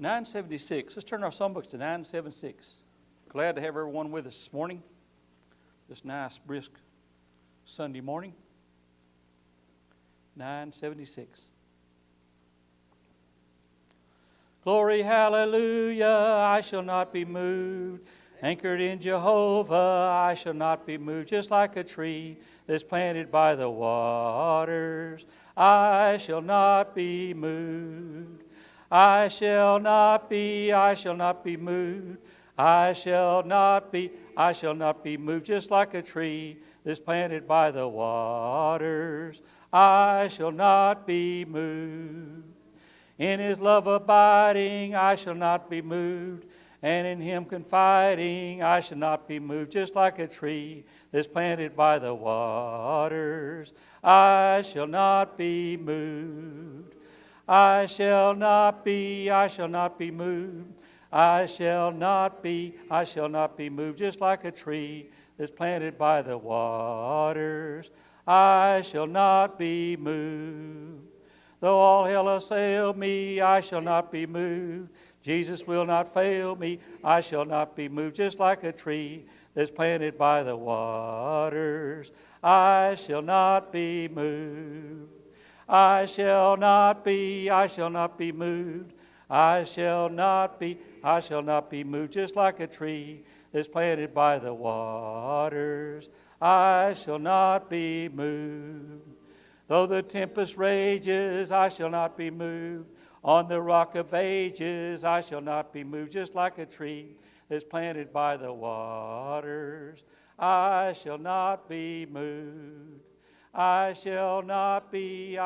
976. Let's turn our songbooks to 976. Glad to have everyone with us this morning. This nice, brisk Sunday morning. 976. Glory, hallelujah, I shall not be moved. Anchored in Jehovah, I shall not be moved. Just like a tree that's planted by the waters, I shall not be moved. I shall not be moved. I shall not be moved. Just like a tree that's planted by the waters, I shall not be moved. In His love abiding, I shall not be moved. And in Him confiding, I shall not be moved. Just like a tree that's planted by the waters, I shall not be moved. I shall not be moved. I shall not be moved. Just like a tree that's planted by the waters, I shall not be moved. Though all hell assail me, I shall not be moved. Jesus will not fail me, I shall not be moved. Just like a tree that's planted by the waters, I shall not be moved. I shall not be moved. I shall not be moved. Just like a tree that's planted by the waters, I shall not be moved. Though the tempest rages, I shall not be moved. On the rock of ages, I shall not be moved. Just like a tree that's planted by the waters, I shall not be moved. I shall not be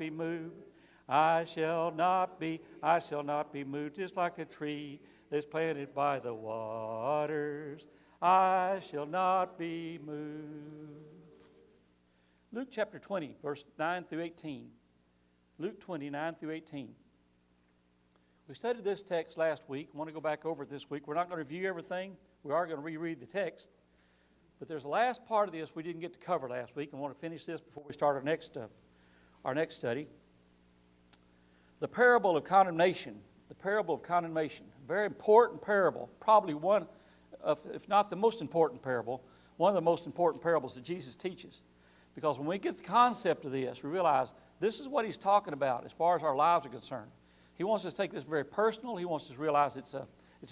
moved. I shall not be moved. Just like a tree that's planted by the waters, I shall not be moved. Luke chapter 20, verse 9 through 18. Luke 20, 9 through 18. We studied this text last week. I want to go back over it this week. We're not going to review everything. We are going to reread the text. But there's the last part of this we didn't get to cover last week. I want to finish this before we start our next study. The parable of condemnation. The parable of condemnation. A very important parable. Probably one of, if not the most important parable, one of the most important parables that Jesus teaches. Because when we get the concept of this, we realize this is what He's talking about as far as our lives are concerned. He wants us to take this very personal. He wants us to realize it's a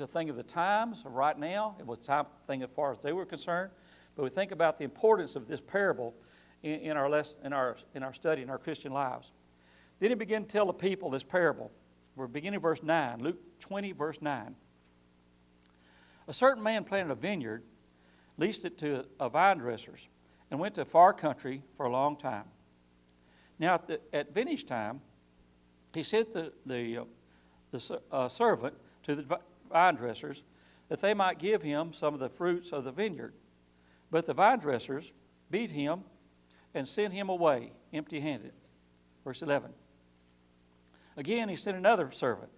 thing of the times, of right now. It was a thing as far as they were concerned. But we think about the importance of this parable in our study, in our Christian lives. Then He began to tell the people this parable. We're beginning verse 9, Luke 20, verse 9. A certain man planted a vineyard, leased it to a vine dressers, and went to a far country for a long time. Now at vintage time, he sent the servant to the vine dressers that they might give him some of the fruits of the vineyard. But the vine dressers beat him and sent him away empty-handed. Verse 11. Again he sent another servant,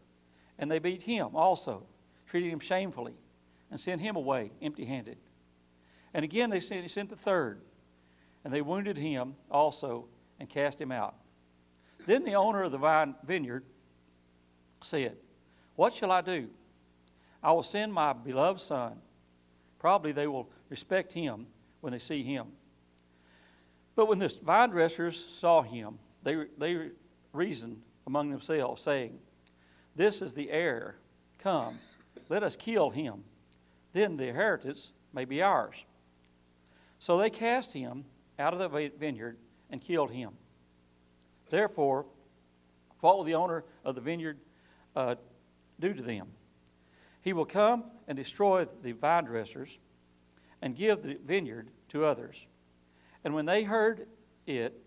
and they beat him also, treated him shamefully, and sent him away empty-handed. And again he sent the third, and they wounded him also and cast him out. Then the owner of the vineyard said, "What shall I do? I will send my beloved son. Probably they will respect him when they see him." But when the vine dressers saw him, they reasoned among themselves, saying, "This is the heir. Come, let us kill him. Then the inheritance may be ours." So they cast him out of the vineyard and killed him. Therefore, what will the owner of the vineyard do to them? He will come and destroy the vine dressers and give the vineyard to others. And when they heard it,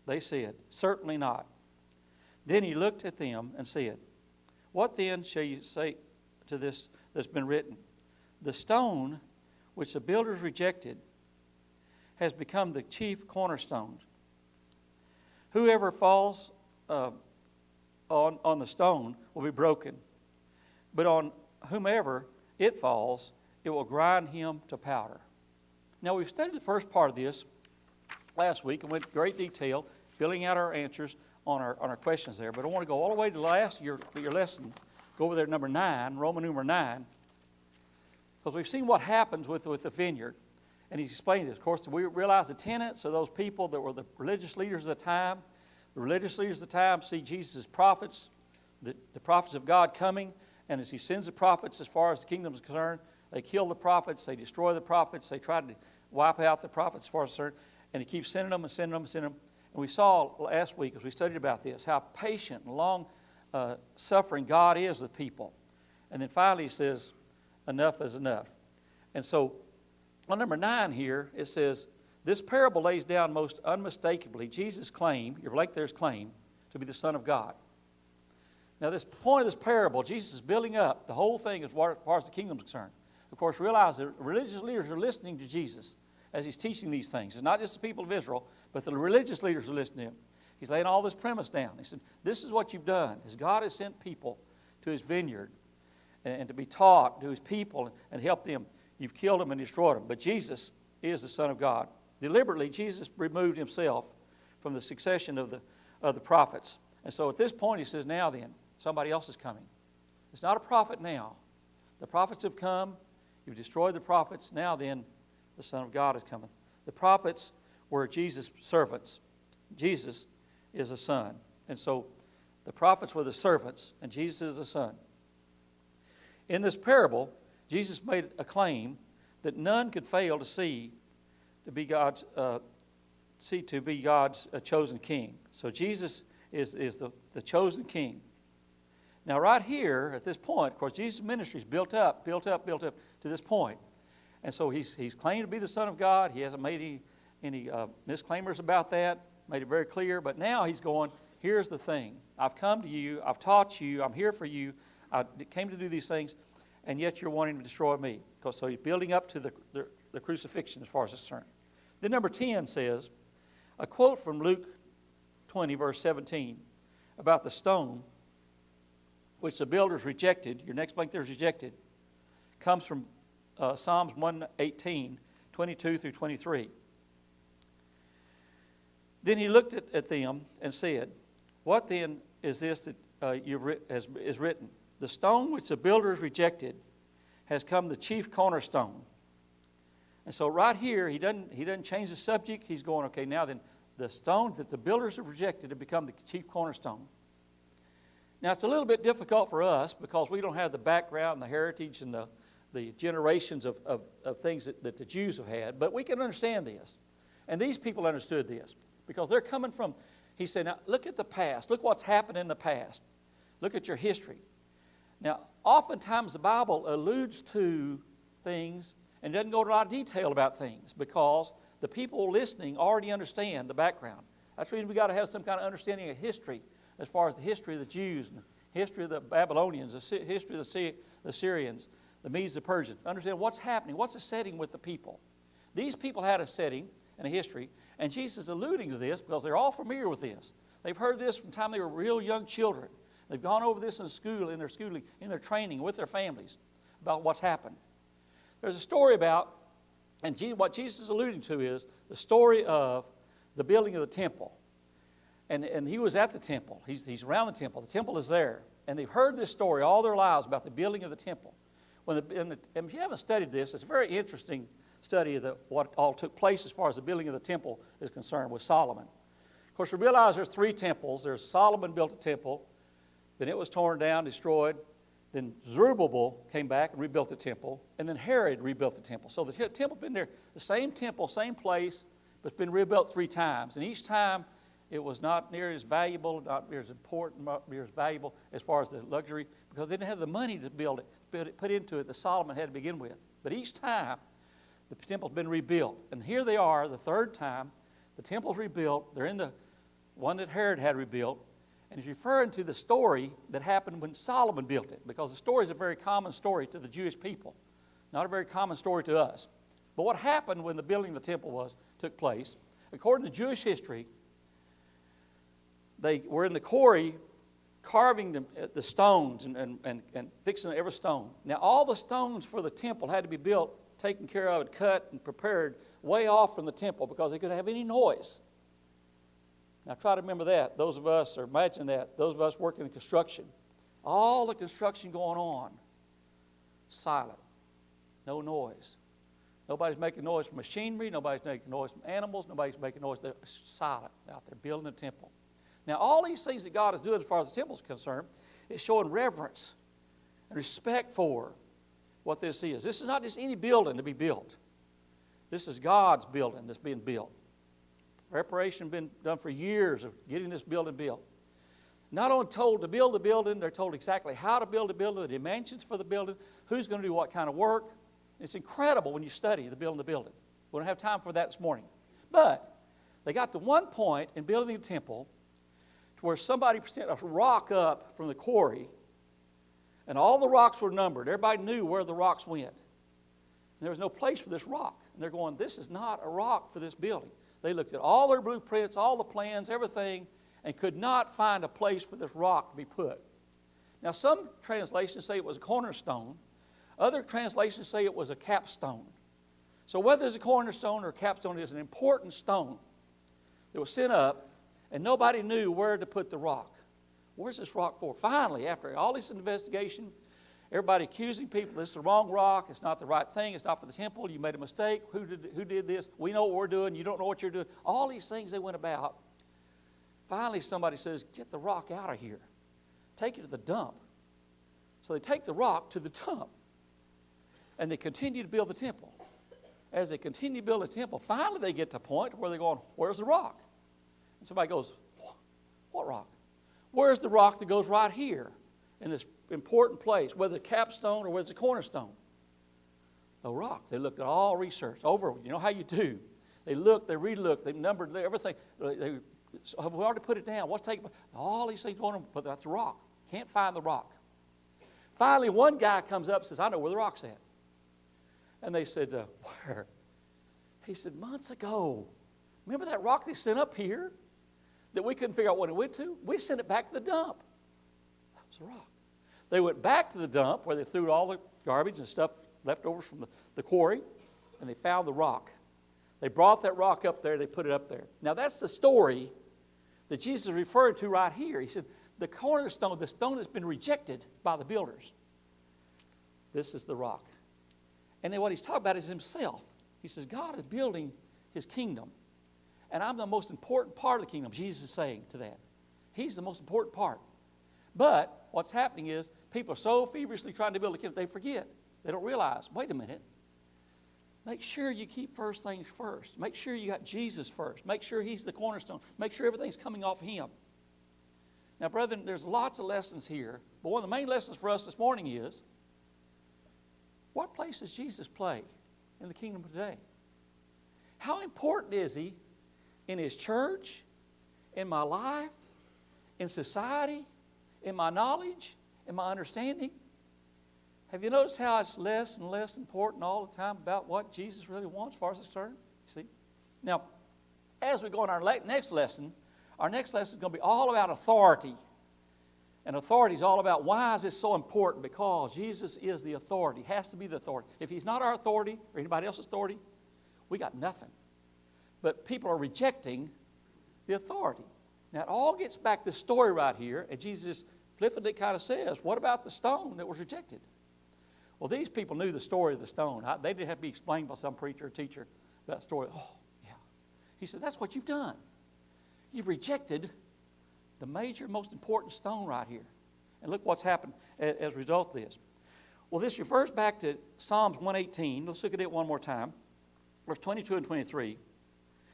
they said, "Certainly not." Then he looked at them and said, "What then shall you say to this that's been written? The stone which the builders rejected has become the chief cornerstone. Whoever falls on the stone will be broken, but on whomever it falls, it will grind him to powder." Now, we've studied the first part of this last week and went into great detail, filling out our answers on our questions there. But I want to go all the way to the last your lesson, Go over there to number 9, Roman numeral 9, because we've seen what happens with the vineyard. And he explained it. Of course, we realize the tenants are those people that were the religious leaders of the time. The religious leaders of the time see Jesus as prophets, the prophets of God coming, and as he sends the prophets as far as the kingdom is concerned, they kill the prophets, they destroy the prophets, they try to wipe out the prophets as far as concerned, and he keeps sending them and sending them and sending them. And we saw last week as we studied about this, how patient and long suffering God is with people. And then finally he says, enough is enough. And so on number 9 here, it says, this parable lays down most unmistakably Jesus' claim, your blank there's claim, to be the Son of God. Now this point of this parable, Jesus is building up the whole thing as far as the kingdom is concerned. Of course, realize that religious leaders are listening to Jesus as he's teaching these things. It's not just the people of Israel, but the religious leaders are listening to him. He's laying all this premise down. He said, this is what you've done, is God has sent people to his vineyard and to be taught to his people and help them. You've killed them and destroyed them. But Jesus is the Son of God. Deliberately, Jesus removed himself from the succession of the prophets. And so at this point, he says, now then, somebody else is coming. It's not a prophet now. The prophets have come. You've destroyed the prophets. Now then, the Son of God is coming. The prophets were Jesus' servants. Jesus is a son. And so the prophets were the servants, and Jesus is the son. In this parable, Jesus made a claim that none could fail to see to be God's chosen king. So Jesus is the chosen king. Now right here at this point, of course, Jesus' ministry is built up to this point. And so he's claimed to be the Son of God. He hasn't made any misclaimers about that, made it very clear. But now he's going, here's the thing. I've come to you. I've taught you. I'm here for you. I came to do these things, and yet you're wanting to destroy me. So he's building up to the crucifixion as far as it's concerned. Then number 10 says, a quote from Luke 20, verse 17, about the stone which the builders rejected, your next blank there is rejected, comes from Psalms 118, 22 through 23. Then he looked at them and said, what then is this that is written? The stone which the builders rejected has come the chief cornerstone. And so right here, he doesn't change the subject. He's going, okay, now then, the stone that the builders have rejected have become the chief cornerstone. Now, it's a little bit difficult for us because we don't have the background and the heritage and the generations of things that the Jews have had, but we can understand this. And these people understood this because they're coming from, he said, now look at the past. Look what's happened in the past. Look at your history. Now, oftentimes the Bible alludes to things and doesn't go into a lot of detail about things because the people listening already understand the background. That's the reason we've got to have some kind of understanding of history as far as the history of the Jews, and the history of the Babylonians, the history of the Syrians, the Medes, the Persians. Understand what's happening, what's the setting with the people. These people had a setting and a history, and Jesus is alluding to this because they're all familiar with this. They've heard this from the time they were real young children. They've gone over this in school, in their schooling, in their training with their families about what's happened. There's a story about, and what Jesus is alluding to is the story of the building of the temple. And he was at the temple. He's around the temple. The temple is there. And they've heard this story all their lives about the building of the temple. And if you haven't studied this, it's a very interesting study of what all took place as far as the building of the temple is concerned with Solomon. Of course, we realize there's 3 temples. There's Solomon built a temple. Then it was torn down, destroyed. Then Zerubbabel came back and rebuilt the temple. And then Herod rebuilt the temple. So the temple's been there, the same temple, same place, but it's been rebuilt 3 times. And each time, it was not near as valuable, not near as important, not near as valuable as far as the luxury, because they didn't have the money to build it, put into it that Solomon had to begin with. But each time, the temple's been rebuilt. And here they are, the 3rd time, the temple's rebuilt. They're in the one that Herod had rebuilt. And he's referring to the story that happened when Solomon built it, because the story is a very common story to the Jewish people, not a very common story to us. But what happened when the building of the temple took place, according to Jewish history, they were in the quarry carving the stones and fixing every stone. Now, all the stones for the temple had to be built, taken care of, and cut and prepared way off from the temple because they couldn't have any noise. Now, try to remember that. Those of us, or imagine that, those of us working in construction, All the construction going on, silent, no noise. Nobody's making noise from machinery. Nobody's making noise from animals. Nobody's making noise. They're silent out there building the temple. Now, all these things that God is doing as far as the temple is concerned is showing reverence and respect for what this is. This is not just any building to be built. This is God's building that's being built. Preparation has been done for years of getting this building built. Not only told to build the building, they're told exactly how to build the building, the dimensions for the building, who's going to do what kind of work. It's incredible when you study the building. We don't have time for that this morning. But they got to one point in building the temple to where somebody sent a rock up from the quarry, and all the rocks were numbered. Everybody knew where the rocks went. And there was no place for this rock. And they're going, this is not a rock for this building. They looked at all their blueprints, all the plans, everything, and could not find a place for this rock to be put. Now, some translations say it was a cornerstone. Other translations say it was a capstone. So whether it's a cornerstone or a capstone, it is an important stone that was sent up, and nobody knew where to put the rock. Where's this rock for? Finally, after all this investigation, everybody accusing people, this is the wrong rock, it's not the right thing, it's not for the temple, you made a mistake, who did this? We know what we're doing, you don't know what you're doing. All these things they went about. Finally, somebody says, get the rock out of here. Take it to the dump. So they take the rock to the dump. And they continue to build the temple. As they continue to build the temple, finally they get to a point where they're going, where's the rock? And somebody goes, what rock? Where's the rock that goes right here in this important place, whether it's a capstone or whether it's a cornerstone? No rock. They looked at all research over. You know how you do. They looked, they relooked, they numbered everything. So have we already put it down? What's taking? All these things going on, but that's the rock. Can't find the rock. Finally, one guy comes up and says, I know where the rock's at. And they said, where? He said, months ago. Remember that rock they sent up here that we couldn't figure out what it went to? We sent it back to the dump. That was the rock. They went back to the dump where they threw all the garbage and stuff left over from the quarry, and they found the rock. They brought that rock up there, they put it up there. Now that's the story that Jesus is referring to right here. He said, the cornerstone, the stone that's been rejected by the builders, this is the rock. And then what he's talking about is himself. He says, God is building his kingdom. And I'm the most important part of the kingdom, Jesus is saying to that. He's the most important part. But what's happening is people are so feverishly trying to build a kingdom, they forget. They don't realize, wait a minute. Make sure you keep first things first. Make sure you got Jesus first. Make sure he's the cornerstone. Make sure everything's coming off him. Now, brethren, there's lots of lessons here. But one of the main lessons for us this morning is, what place does Jesus play in the kingdom today? How important is he in his church, in my life, in society, in my knowledge, in my understanding? Have you noticed how it's less and less important all the time about what Jesus really wants as far as it's concerned? See? Now, as we go on our next lesson is going to be all about authority. And authority is all about why is this so important? Because Jesus is the authority. He has to be the authority. If he's not our authority or anybody else's authority, we got nothing. But people are rejecting the authority. Now, it all gets back to the story right here, and Jesus flippantly kind of says, what about the stone that was rejected? Well, these people knew the story of the stone. They didn't have to be explained by some preacher or teacher about the story. Oh, yeah. He said, that's what you've done. You've rejected the major, most important stone right here. And look what's happened as a result of this. Well, this refers back to Psalms 118. Let's look at it one more time. Verse 22 and 23.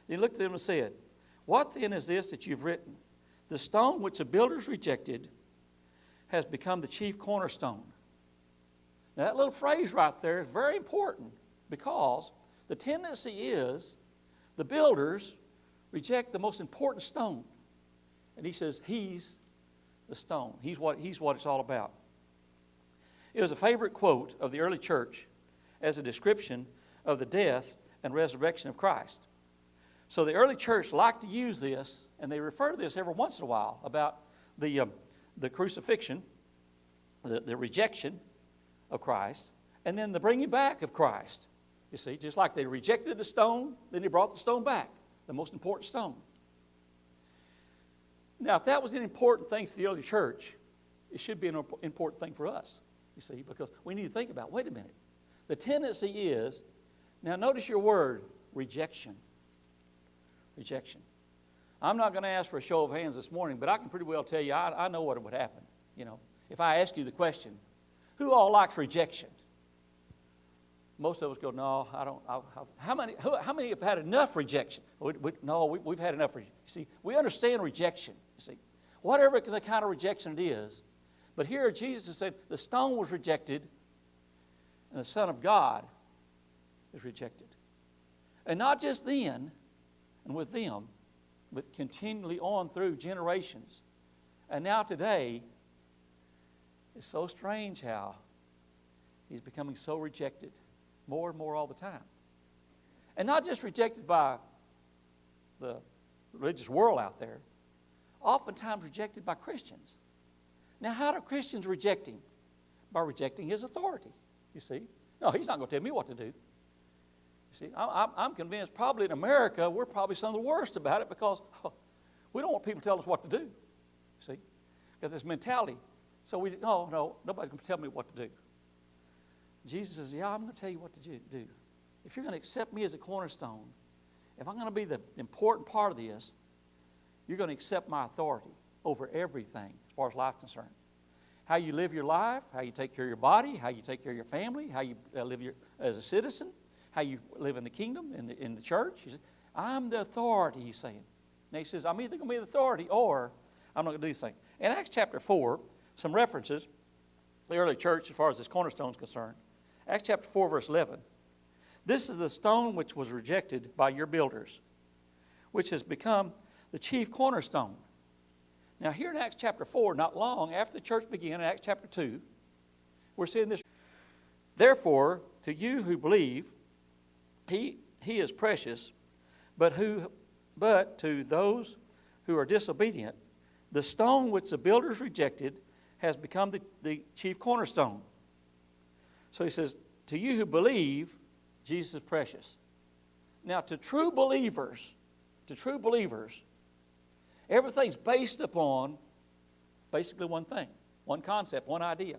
Then he looked at them and said, what then is this that you've written? The stone which the builders rejected has become the chief cornerstone. Now, that little phrase right there is very important because the tendency is the builders reject the most important stone. And he says, he's the stone. He's what it's all about. It was a favorite quote of the early church as a description of the death and resurrection of Christ. So the early church liked to use this, and they refer to this every once in a while about the crucifixion, the rejection of Christ, and then the bringing back of Christ. You see, just like they rejected the stone, then they brought the stone back, the most important stone. Now, if that was an important thing for the early church, it should be an important thing for us, you see, because we need to think about, wait a minute. The tendency is, now notice your word, rejection. Rejection. I'm not going to ask for a show of hands this morning, but I can pretty well tell you, I know what would happen. You know, if I ask you the question, who all likes rejection? Most of us go, no, I don't. How many have had enough rejection? We've had enough. You see, we understand rejection. You see, whatever the kind of rejection it is. But here Jesus has said the stone was rejected and the Son of God is rejected. And not just then and with them, but continually on through generations. And now today, it's so strange how he's becoming so rejected more and more all the time. And not just rejected by the religious world out there, oftentimes rejected by Christians. Now, how do Christians reject him? By rejecting his authority, you see. No, he's not going to tell me what to do. You see, I'm convinced probably in America, we're probably some of the worst about it because we don't want people to tell us what to do. You see, got this mentality. So no, nobody's going to tell me what to do. Jesus says, yeah, I'm going to tell you what to do. If you're going to accept me as a cornerstone, if I'm going to be the important part of this, you're going to accept my authority over everything as far as life's concerned. How you live your life, how you take care of your body, how you take care of your family, how you live as a citizen, how you live in the kingdom, in the church. He said, I'm the authority, he's saying. Now he says, I'm either going to be the authority or I'm not going to do these things. In Acts chapter 4, some references, the early church as far as this cornerstone is concerned. Acts chapter 4, verse 11. This is the stone which was rejected by your builders, which has become the chief cornerstone. Now here in Acts chapter 4, not long after the church began, in Acts chapter 2, we're seeing this. Therefore, to you who believe, he is precious, but to those who are disobedient, the stone which the builders rejected has become the chief cornerstone. So he says, to you who believe, Jesus is precious. Now, to true believers, everything's based upon basically one thing, one concept, one idea.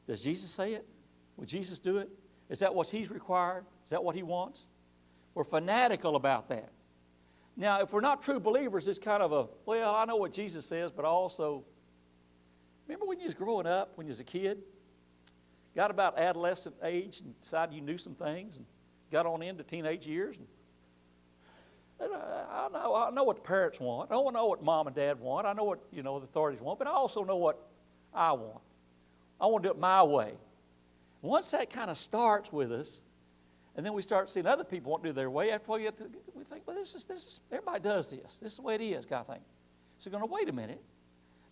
Does Jesus say it? Would Jesus do it? Is that what he's required? Is that what he wants? We're fanatical about that. Now, if we're not true believers, it's kind of well, I know what Jesus says, but I also, remember when you was growing up, when you was a kid? Got about adolescent age and decided you knew some things and got on into teenage years. And I know what the parents want. I know what mom and dad want. I know what the authorities want, but I also know what I want. I want to do it my way. Once that kind of starts with us, and then we start seeing other people want to do their way, after we think, well, this is everybody does this. This is the way it is, kind of thing. So you're going to wait a minute.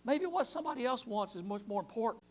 Maybe what somebody else wants is much more important.